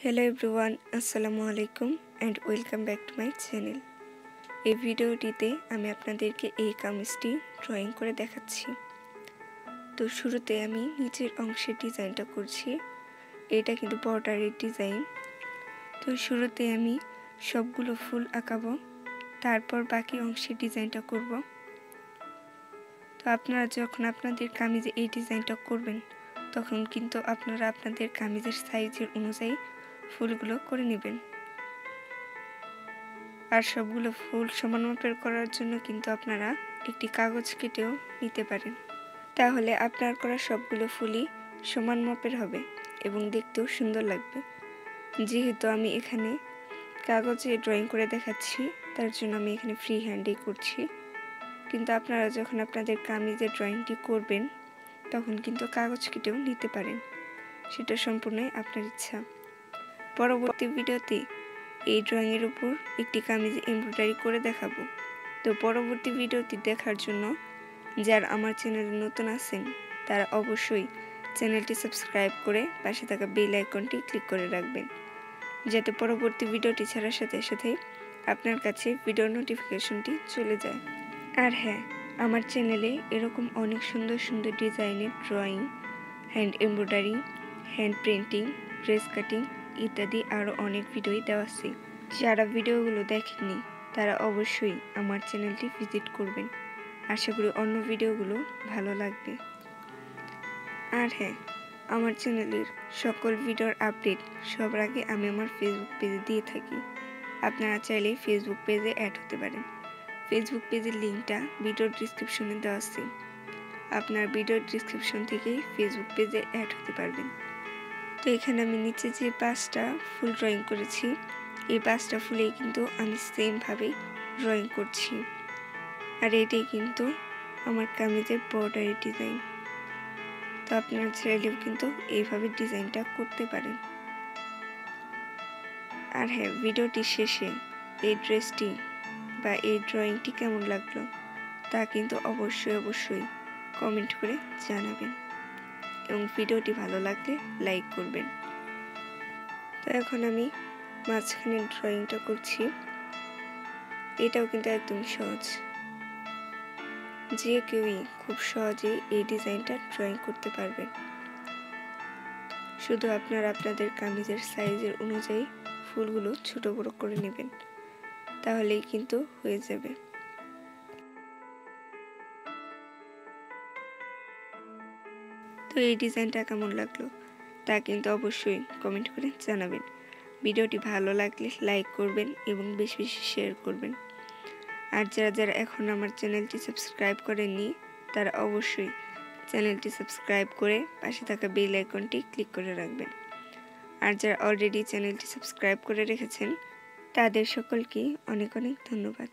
Hello everyone, Assalamu alaikum and welcome back to my channel. এই ভিডিওটিতে আমি আপনাদেরকে এই কামিজটি ড্রয়িং করে দেখাচ্ছি। তো শুরুতে আমি নিচের অংশের ডিজাইনটা করছি। এটা কিন্তু বর্ডারের ডিজাইন। তো শুরুতে আমি সবগুলো ফুল আঁকাবো, তারপর বাকি অংশের ডিজাইনটা করব। তো আপনারা যখন আপনাদের কামিজে এই ডিজাইনটা করবেন তখন কিন্তু আপনারা আপনাদের কামিজের সাইজের অনুযায়ী ফুলগুলো করে নেবেন। আর সবগুলো ফুল সমান মাপের করার জন্য কিন্তু আপনারা একটি কাগজ কেটেও নিতে পারেন, তাহলে আপনার করা সবগুলো ফুলই সমান মাপের হবে এবং দেখতেও সুন্দর লাগবে। যেহেতু আমি এখানে কাগজে ড্রয়িং করে দেখাচ্ছি, তার জন্য আমি এখানে ফ্রি হ্যান্ডেই করছি। কিন্তু আপনারা যখন আপনাদের কামিজের ড্রয়িংটি করবেন তখন কিন্তু কাগজ কেটেও নিতে পারেন, সেটা সম্পূর্ণই আপনার ইচ্ছা। পরবর্তী ভিডিওতে এই ড্রয়িংয়ের উপর একটি কামিজে এমব্রয়ডারি করে দেখাবো। তো পরবর্তী ভিডিওটি দেখার জন্য যারা আমার চ্যানেলে নতুন আছেন তারা অবশ্যই চ্যানেলটি সাবস্ক্রাইব করে পাশে থাকা বেল আইকনটি ক্লিক করে রাখবেন, যাতে পরবর্তী ভিডিওটি ছাড়ার সাথে সাথে আপনার কাছে ভিডিওর নোটিফিকেশনটি চলে যায়। আর হ্যাঁ, আমার চ্যানেলে এরকম অনেক সুন্দর সুন্দর ডিজাইনের drawing, hand embroidery, hand printing, dress cutting ইত্যাদি আরও অনেক ভিডিওই দেওয়া আছে। যারা ভিডিওগুলো দেখেননি তারা অবশ্যই আমার চ্যানেলটি ভিজিট করবেন। আশা করি অন্য ভিডিওগুলো ভালো লাগবে। আর হ্যাঁ, আমার চ্যানেলের সকল ভিডিওর আপডেট সবার আগে আমি আমার ফেসবুক পেজে দিয়ে থাকি। আপনারা চাইলে ফেসবুক পেজে অ্যাড হতে পারেন। ফেসবুক পেজের লিঙ্কটা ভিডিওর ডিসক্রিপশনে দেওয়া আছে। আপনার ভিডিওর ডিসক্রিপশন থেকেই ফেসবুক পেজে অ্যাড হতে পারবেন। তো এখানে আমি নিচে যে 5টা ফুল ড্রয়িং করেছি, এই 5টা ফুলেই কিন্তু আমি সেমভাবে ড্রয়িং করছি। আর এটাই কিন্তু আমার কামিজের বর্ডারের ডিজাইন। তো আপনারা চাইলেও কিন্তু এইভাবে ডিজাইনটা করতে পারেন। আর হ্যাঁ, ভিডিওটি শেষে এই ড্রেসটি বা এই ড্রয়িংটি কেমন লাগলো তা কিন্তু অবশ্যই কমেন্ট করে জানাবেন এবং ভিডিওটি ভালো লাগলে লাইক করবেন। তো এখন আমি মাঝখানে ড্রয়িংটা করছি। এটাও কিন্তু একদম সহজ, যে কেউই খুব সহজেই এই ডিজাইনটা ড্রয়িং করতে পারবেন। শুধু আপনারা আপনাদের কামিজের সাইজের অনুযায়ী ফুলগুলো ছোট বড় করে নেবেন, তাহলেই কিন্তু হয়ে যাবে। তো এই ডিজাইনটা কেমন লাগলো তা কিন্তু অবশ্যই কমেন্ট করে জানাবেন। ভিডিওটি ভালো লাগলে লাইক করবেন এবং বেশি বেশি শেয়ার করবেন। আর যারা এখন আমার চ্যানেলটি সাবস্ক্রাইব করেননি তারা অবশ্যই চ্যানেলটি সাবস্ক্রাইব করে পাশে থাকা বেল আইকনটি ক্লিক করে রাখবেন। আর যারা অলরেডি চ্যানেলটি সাবস্ক্রাইব করে রেখেছেন তাদের সকলকে অনেক অনেক ধন্যবাদ।